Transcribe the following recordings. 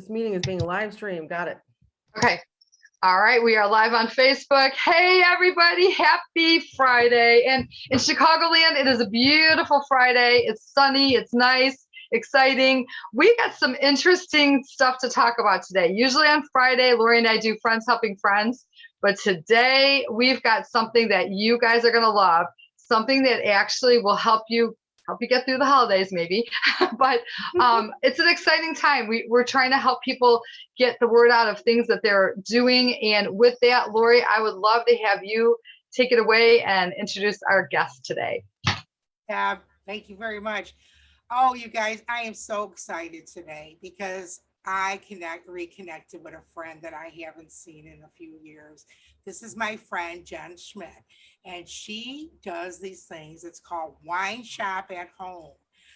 This meeting is being live streamed. Got it. Okay. All right. We are live on Facebook. Hey, everybody. Happy Friday. And in Chicagoland, it is a beautiful Friday. It's sunny. It's nice, exciting. We got some interesting stuff to talk about today. Usually on Friday, Lori and I do Friends Helping Friends. But today we've got something that you guys are going to love, something that actually will help you get through the holidays maybe, but it's an exciting time. We're trying to help people get the word out of things that they're doing. And with that, Lori, I would love to have you take it away and introduce our guest today. Yeah, thank you very much. Oh, you guys, I am so excited today because I reconnected with a friend that I haven't seen in a few years. This is my friend, Jen Schmidt, and she does these things. It's called Wine Shop at Home.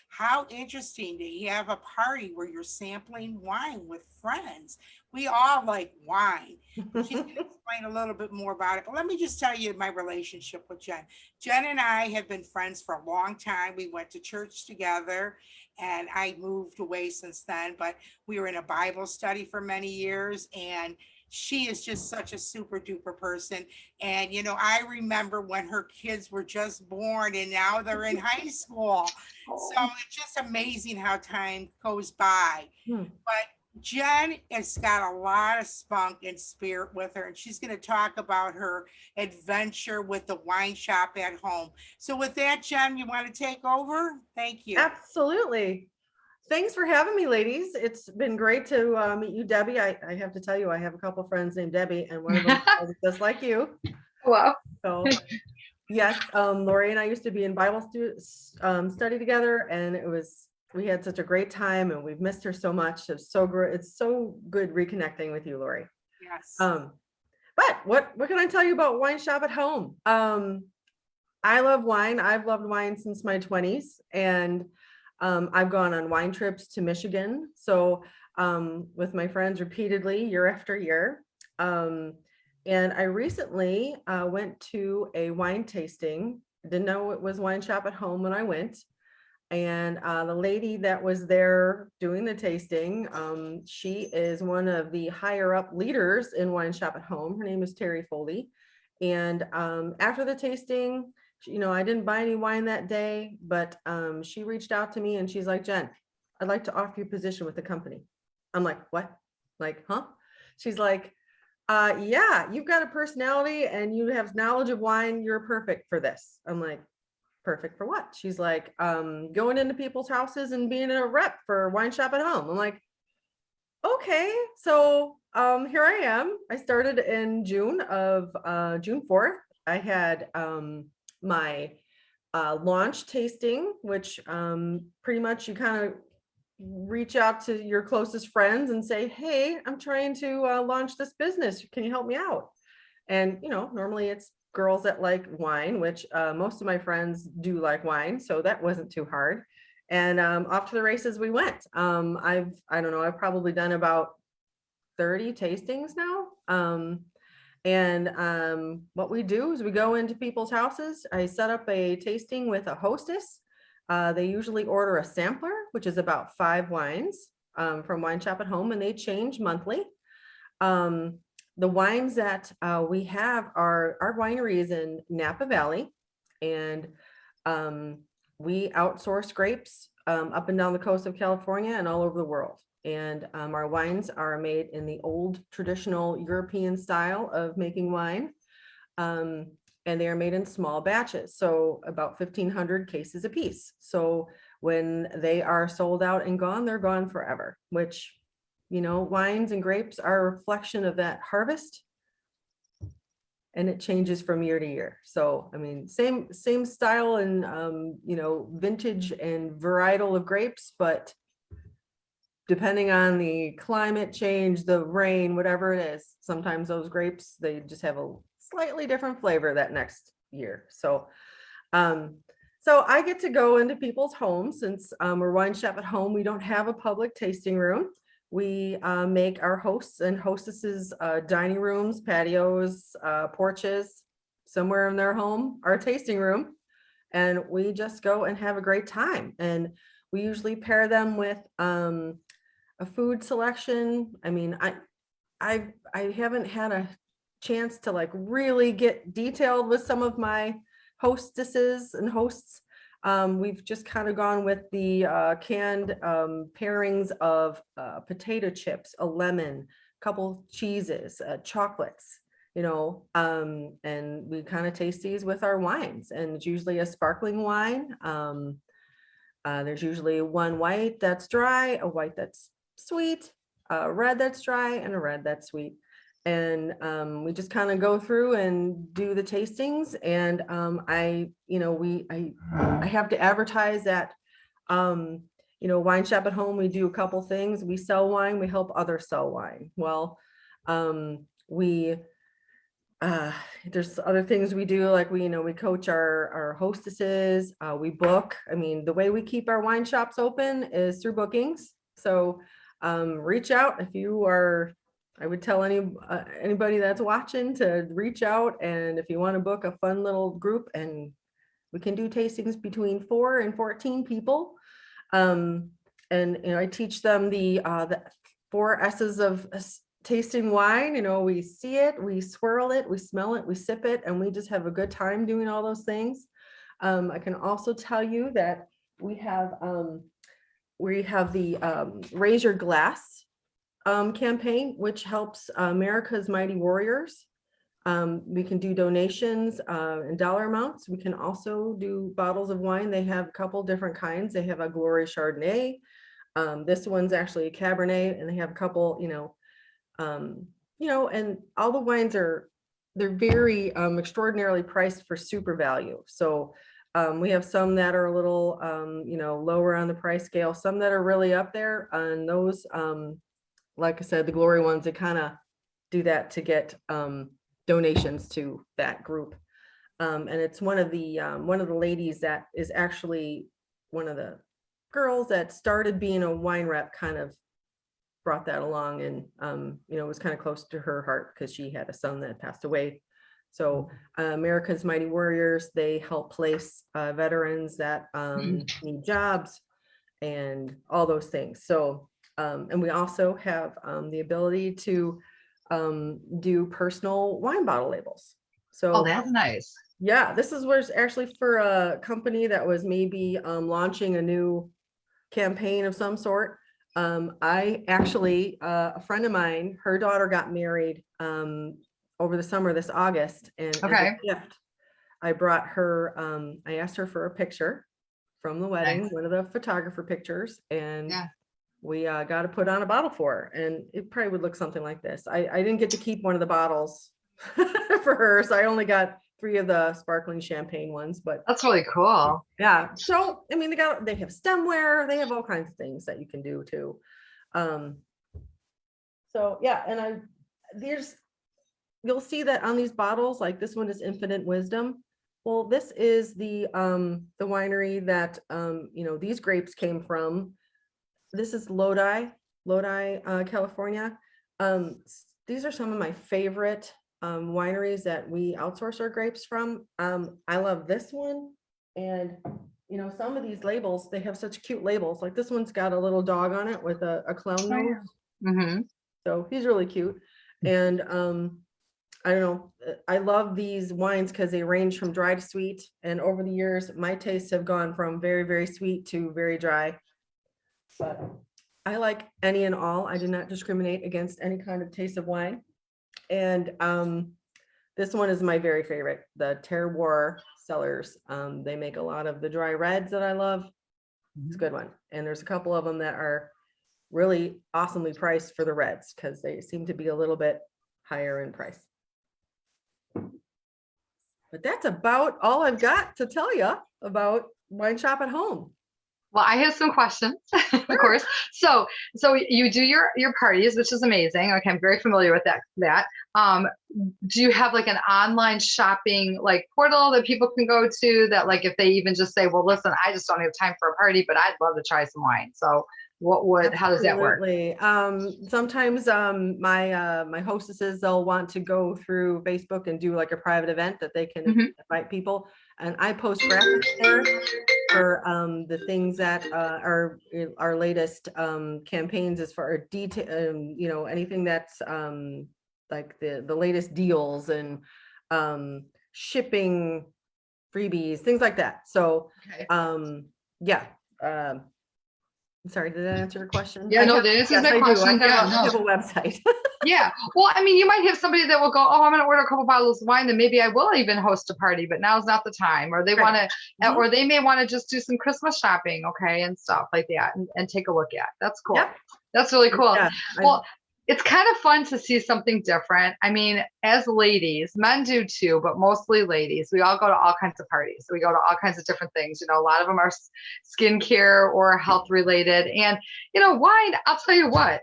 How interesting to have a party where you're sampling wine with friends. We all like wine. She's going to explain a little bit more about it, but let me just tell you my relationship with Jen. Jen and I have been friends for a long time. We went to church together, and I moved away since then, but we were in a Bible study for many years, and she is just such a super duper person. And, you know, I remember when her kids were just born and now they're in high school. So it's just amazing how time goes by. But Jen has got a lot of spunk and spirit with her, and she's going to talk about her adventure with the Wine Shop at Home. So with that, Jen, you want to take over? Thank you. Absolutely. Thanks for having me, ladies. It's been great to meet you, Debbie. I have to tell you, I have a couple friends named Debbie, and one of them is just like you. Wow. So yes, Lori and I used to be in Bible study together, and we had such a great time, and we've missed her so much. It's so great. It's so good reconnecting with you, Lori. Yes. But what can I tell you about Wine Shop at Home? I love wine. I've loved wine since my 20s, and I've gone on wine trips to Michigan. So with my friends repeatedly year after year. And I recently went to a wine tasting. Didn't know it was Wine Shop at Home when I went. And the lady that was there doing the tasting, she is one of the higher up leaders in Wine Shop at Home. Her name is Terry Foley. And after the tasting, you know, I didn't buy any wine that day, but she reached out to me and she's like, Jen, I'd like to offer you a position with the company. I'm like, what? Like, huh? She's like, yeah, you've got a personality and you have knowledge of wine. You're perfect for this. I'm like, perfect for what? She's like, going into people's houses and being a rep for Wine Shop at Home. I'm like, okay. So here I am. I started in June 4th. I had my launch tasting, which pretty much you kind of reach out to your closest friends and say, hey, I'm trying to launch this business. Can you help me out? And, you know, normally it's girls that like wine, which most of my friends do like wine. So that wasn't too hard. And off to the races we went. I don't know, I've probably done about 30 tastings now. What we do is we go into people's houses. I set up a tasting with a hostess. They usually order a sampler, which is about 5 wines from Wine Shop at Home, and they change monthly. The wines that we have are our winery is in Napa Valley, and we outsource grapes up and down the coast of California and all over the world. And our wines are made in the old traditional European style of making wine. And they are made in small batches, so about 1,500 cases a piece. So when they are sold out and gone, they're gone forever, which, you know, wines and grapes are a reflection of that harvest. And it changes from year to year. So, I mean, same style and, you know, vintage and varietal of grapes, but depending on the climate change, the rain, whatever it is, sometimes those grapes, they just have a slightly different flavor that next year. So, so I get to go into people's homes since we're Wine Shop at Home. We don't have a public tasting room. We make our hosts and hostesses dining rooms, patios, porches, somewhere in their home, our tasting room. And we just go and have a great time. And we usually pair them with a food selection. I mean, I haven't had a chance to like really get detailed with some of my hostesses and hosts. We've just kind of gone with the canned pairings of potato chips, a lemon, couple cheeses, chocolates, and we kind of taste these with our wines, and it's usually a sparkling wine. There's usually one white that's dry, a white that's sweet, a red that's dry, and a red that's sweet. And we just kind of go through and do the tastings. And I have to advertise that, Wine Shop at Home, we do a couple things. We sell wine, we help others sell wine. Well, we there's other things we do, like we coach our hostesses, we book. I mean, the way we keep our wine shops open is through bookings. So reach out if you are. I would tell anybody that's watching to reach out, and if you want to book a fun little group, and we can do tastings between 4 and 14 people. And I teach them the 4 S's of tasting wine. We see it, we swirl it, we smell it, we sip it, and we just have a good time doing all those things. I can also tell you that we have the Raise Your Glass campaign, which helps America's Mighty Warriors. We can do donations and dollar amounts. We can also do bottles of wine. They have a couple different kinds. They have a Glory Chardonnay. This one's actually a Cabernet, and they have a couple, and all the wines they're very extraordinarily priced for super value. So we have some that are a little, lower on the price scale, some that are really up there, and those, like I said, the Glory ones, they kind of do that to get donations to that group. And it's one of the ladies that is actually one of the girls that started being a wine rep, kind of brought that along, and it was kind of close to her heart because she had a son that passed away. So America's Mighty Warriors, they help place veterans that need jobs and all those things. So and we also have the ability to do personal wine bottle labels. So Oh, that's nice. yeah, this was actually for a company that was maybe launching a new campaign of some sort. I actually, a friend of mine, her daughter got married over the summer this August, and as a gift, I brought her, I asked her for a picture from the wedding, Nice. one of the photographer pictures, and Yeah. we got to put on a bottle for her, and it probably would look something like this. I didn't get to keep one of the bottles for her, so I only got 3 of the sparkling champagne ones, but That's really cool. yeah. So I mean, they have stemware, they have all kinds of things that you can do too. So yeah, and you'll see that on these bottles, like this one is Infinite Wisdom. Well, this is the winery that these grapes came from. This is Lodi, California. These are some of my favorite wineries that we outsource our grapes from. I love this one, and some of these labels, they have such cute labels. Like this one's got a little dog on it with a clown nose. Mm-hmm. So he's really cute. And I don't know, I love these wines because they range from dry to sweet. And over the years, my tastes have gone from very, very sweet to very dry. But I like any and all. I do not discriminate against any kind of taste of wine. And this one is my very favorite, the Terroir Cellars. They make a lot of the dry reds that I love. It's a good one. And there's a couple of them that are really awesomely priced for the reds because they seem to be a little bit higher in price. But that's about all I've got to tell you about Wine Shop at Home. Well, I have some questions, of course. So you do your parties, which is amazing. Okay, I'm very familiar with that. Do you have like an online shopping like portal that people can go to that, like if they even just say, well, listen, I just don't have time for a party, but I'd love to try some wine. So how does that work? Sometimes my hostesses, they'll want to go through Facebook and do like a private event that they can invite people. and I post graphics there for the things that are our latest campaigns as far as detail, you know, anything that's like the latest deals and shipping freebies, things like that. So Okay. yeah. Sorry, did that answer your question? Yeah, no, that answers my question. I Yeah, have no. a website. Yeah. Well, I mean, you might have somebody that will go, oh, I'm going to order a couple bottles of wine, then maybe I will even host a party, but now's not the time. Or they want to, or they may want to just do some Christmas shopping, okay, and stuff like that, and take a look at. That's cool. Yep. That's really cool. Yeah, well, it's kind of fun to see something different. I mean, as ladies, men do too, but mostly ladies, we all go to all kinds of parties. We go to all kinds of different things. You know, a lot of them are skincare or health related. And, you know, wine, I'll tell you what,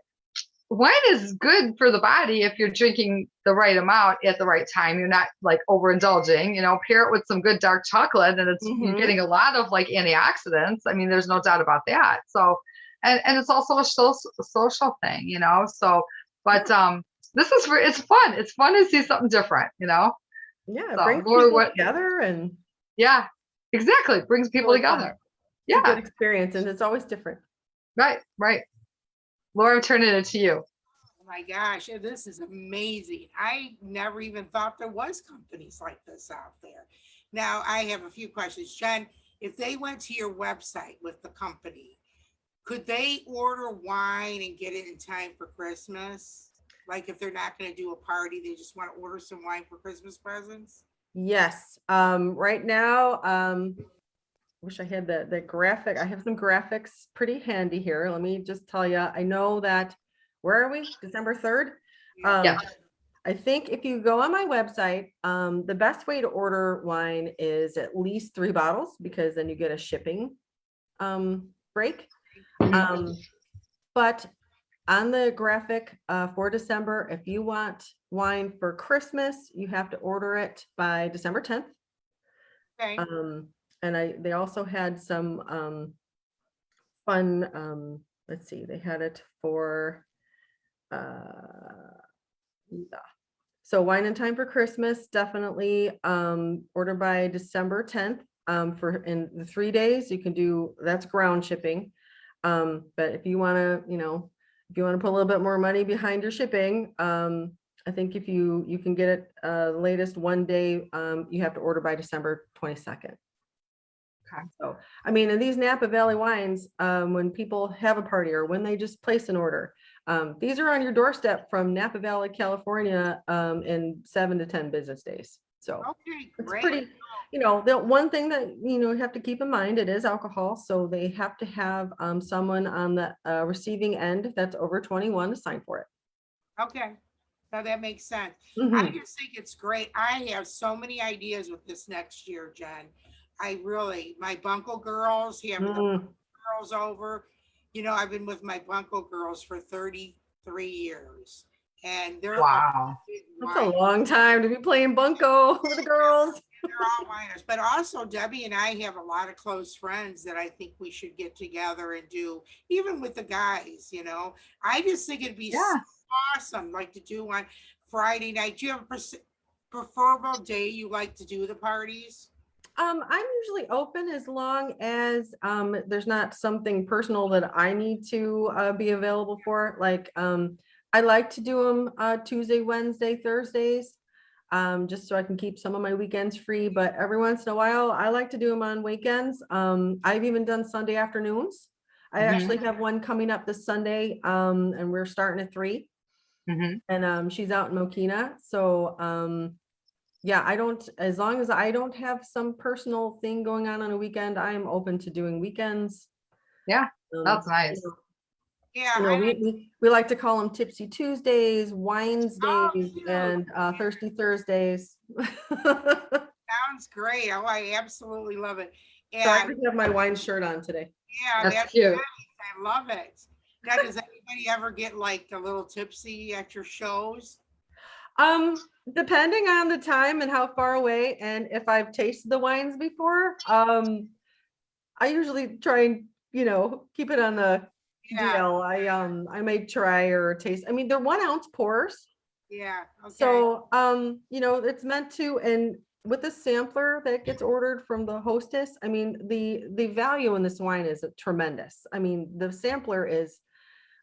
wine is good for the body if you're drinking the right amount at the right time. You're not like overindulging, you know, pair it with some good dark chocolate and it's you're getting a lot of like antioxidants. I mean, there's no doubt about that. So, and it's also a social thing, you know, so, but this is, it's fun. It's fun to see something different, you know? Yeah, So, brings Lori, people together and yeah, exactly. Brings people really together. fun. Yeah. It's a good experience and it's always different. Right. Laura, I'm turning it to you. Oh my gosh, this is amazing. I never even thought there was companies like this out there. Now I have a few questions. Jen, if they went to your website with the company, could they order wine and get it in time for Christmas? Like if they're not going to do a party, they just want to order some wine for Christmas presents? Yes. Right now, wish I had the graphic. I have some graphics pretty handy here. Let me just tell you, I know that, where are we? December 3rd? Yeah. I think if you go on my website, the best way to order wine is at least 3 bottles because then you get a shipping break. But on the graphic for December, if you want wine for Christmas, you have to order it by December 10th. Okay. And they also had some fun, let's see, they had it for so wine in time for Christmas, definitely order by December 10th. For in the 3 days, you can do, that's ground shipping. But if you want to, you know, if you want to put a little bit more money behind your shipping, I think if you can get it latest 1 day, you have to order by December 22nd. Okay. So, I mean, and these Napa Valley wines, when people have a party or when they just place an order, these are on your doorstep from Napa Valley, California, in 7 to 10 business days. So Okay, it's great. pretty, you know, the one thing that, you know, you have to keep in mind, it is alcohol. So they have to have someone on the receiving end that's over 21 to sign for it. Okay. Now that makes sense. Mhm. I just think it's great. I have so many ideas with this next year, Jen. I really, my Bunko girls, having the girls over. You know, I've been with my Bunko girls for 33 years. And they're Wow. That's a long time to be playing Bunko with the girls. they're all winers. But also Debbie and I have a lot of close friends that I think we should get together and do, even with the guys, you know. I just think it'd be so awesome, like to do on Friday night. Do you have a preferable day you like to do the parties? I'm usually open as long as there's not something personal that I need to be available for. Like I like to do them Tuesday, Wednesday, Thursdays, just so I can keep some of my weekends free. But every once in a while, I like to do them on weekends. I've even done Sunday afternoons. I actually have one coming up this Sunday, and we're starting at 3. And she's out in Mokina. So yeah, I don't, as long as I don't have some personal thing going on a weekend, I am open to doing weekends. Yeah, that's nice. Yeah, You know, we like to call them Tipsy Tuesdays, Wines Days, and Thirsty Thursdays. sounds great. Oh, I absolutely love it. So I And just have my wine shirt on today. yeah, That's cute. nice. I love it. Now, does anybody ever get like a little tipsy at your shows? Depending on the time and how far away, and if I've tasted the wines before, I usually try and, you know, keep it on the Yeah, DL. I may try or taste. I mean, they're 1 ounce pours. yeah, okay. So, you know, it's meant to, and with the sampler that gets ordered from the hostess, I mean, the value in this wine is tremendous. I mean, the sampler is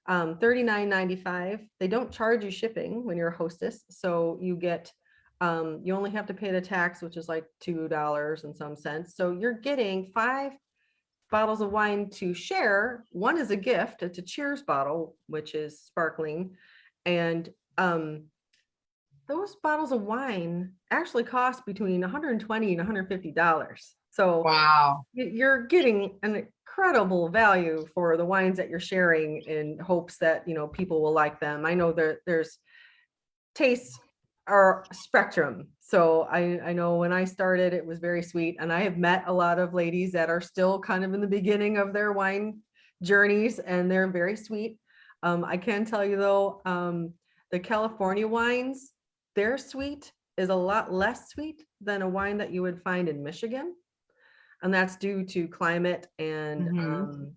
$39.95. They don't charge you shipping when you're a hostess, so you get you only have to pay the tax, which is like $2 and some cents. So you're getting 5 bottles of wine to share. One is a gift. It's a cheers bottle, which is sparkling, and those bottles of wine actually cost between $120 and $150. So Wow. you're getting an incredible value for the wines that you're sharing in hopes that, people will like them. I know there's tastes are spectrum. So I know when I started, it was very sweet. And I have met a lot of ladies that are still kind of in the beginning of their wine journeys, and they're very sweet. I can tell you though, the California wines, their sweet is a lot less sweet than a wine that you would find in Michigan. And that's due to climate and,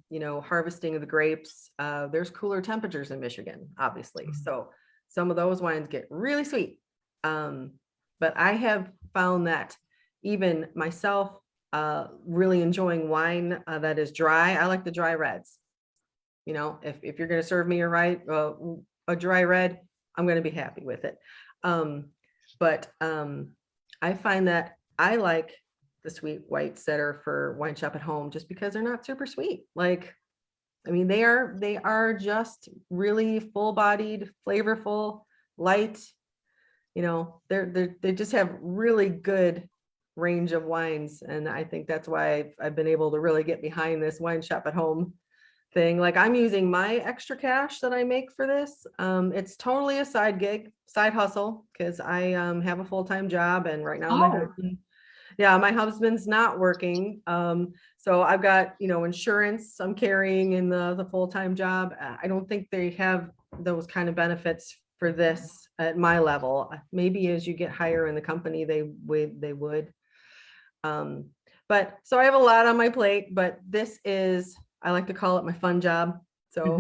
harvesting of the grapes. There's cooler temperatures in Michigan, obviously. So some of those wines get really sweet. But I have found that even myself, really enjoying wine that is dry. I like the dry reds. If you're going to serve me a dry red, I'm going to be happy with it. But I find that I like the sweet whites that are for Wine Shop at Home just because they're not super sweet. They are just really full-bodied, flavorful, light. They just have really good range of wines, and I think that's why I've been able to really get behind this Wine Shop at Home thing. Like, I'm using my extra cash that I make for this. It's totally a side gig, side hustle, because I have a full-time job, and right now my husband's not working. So I've got, insurance I'm carrying in the full-time job. I don't think they have those kind of benefits for this at my level. Maybe as you get higher in the company, they would. But so I have a lot on my plate, but this is, I like to call it my fun job. So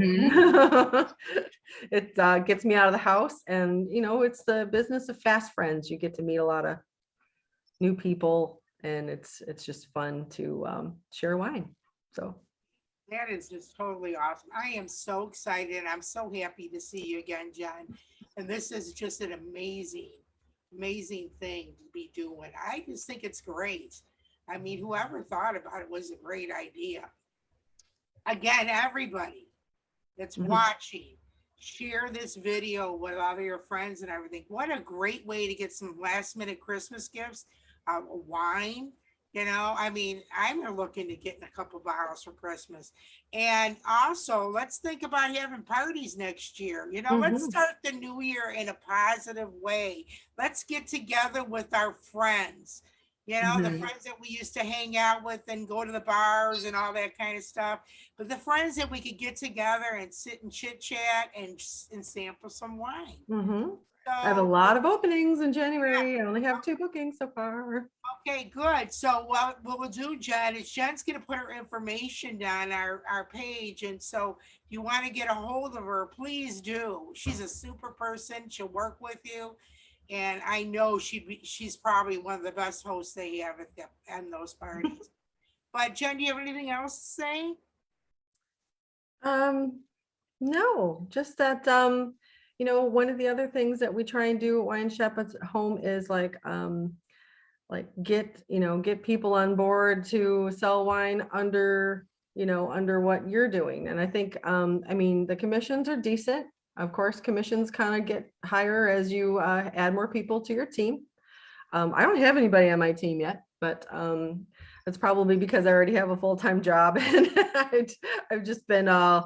it gets me out of the house, and, it's the business of fast friends. You get to meet a lot of new people, and it's just fun to share wine. So that is just totally awesome. I am so excited. I'm so happy to see you again, Jen. And this is just an amazing, amazing thing to be doing. I just think it's great. I mean, whoever thought about it was a great idea. Again, everybody that's watching, share this video with all of your friends and everything. What a great way to get some last minute Christmas gifts. Wine, I'm looking to getting a couple bottles for Christmas. And also, let's think about having parties next year. Let's start the new year in a positive way. Let's get together with our friends. The friends that we used to hang out with and go to the bars and all that kind of stuff. But the friends that we could get together and sit and chit chat and sample some wine. So, I have a lot of openings in January. I only have 2 bookings so far. Okay, good. So what we'll do, Jen, is Jen's going to put her information down our page. And so if you want to get a hold of her, please do. She's a super person. She'll work with you. And I know she's probably one of the best hosts they have at those parties. But Jen, do you have anything else to say? No, just that, one of the other things that we try and do at Wine Shop at Home is get people on board to sell wine under what you're doing. And I think, the commissions are decent. Of course, commissions kind of get higher as you add more people to your team. I don't have anybody on my team yet, but that's probably because I already have a full-time job, and I've just been I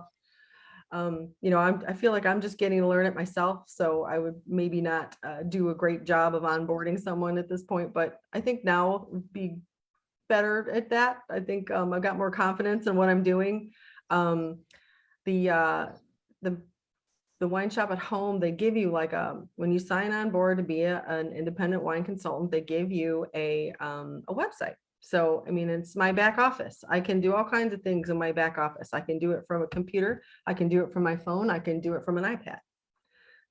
feel like I'm just getting to learn it myself. So I would maybe not do a great job of onboarding someone at this point, but I think now would be better at that. I think I've got more confidence in what I'm doing. The Wine Shop at Home, they give you when you sign on board to be an independent wine consultant, they give you a website. So, it's my back office. I can do all kinds of things in my back office. I can do it from a computer. I can do it from my phone. I can do it from an iPad.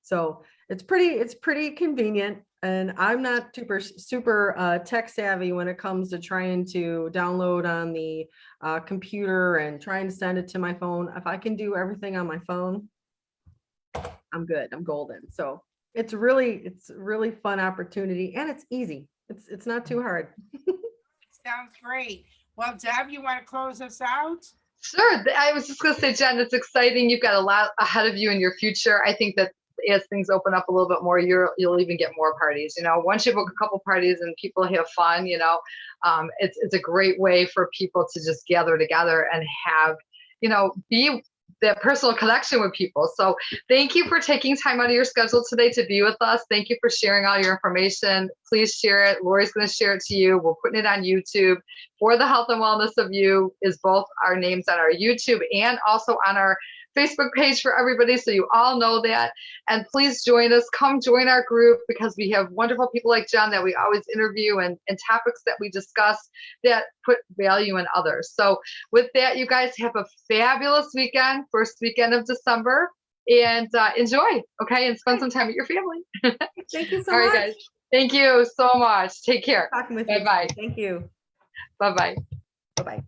So it's pretty convenient. And I'm not super tech savvy when it comes to trying to download on the computer and trying to send it to my phone. If I can do everything on my phone, I'm good. I'm golden. So it's really fun opportunity, and it's easy. It's not too hard. Sounds great. Well, Deb, you want to close us out? Sure. I was just going to say, Jen, it's exciting. You've got a lot ahead of you in your future. I think that as things open up a little bit more, you'll even get more parties. Once you book a couple parties and people have fun, it's a great way for people to just gather together and have, be that personal connection with people. So thank you for taking time out of your schedule today to be with us. Thank you for sharing all your information. Please share it. Lori's going to share it to you. We're putting it on YouTube. For the Health and Wellness of You is both our names on our YouTube and also on our Facebook page for everybody, so you all know that. And please join us. Come join our group, because we have wonderful people like Jen that we always interview, and topics that we discuss that put value in others. So with that, you guys have a fabulous weekend, first weekend of December, and enjoy, okay? And spend some time with your family. Thank you so All right, much. guys. Thank you so much. Take care. Talking with you. Bye-bye. Thank you. Bye-bye. Bye-bye.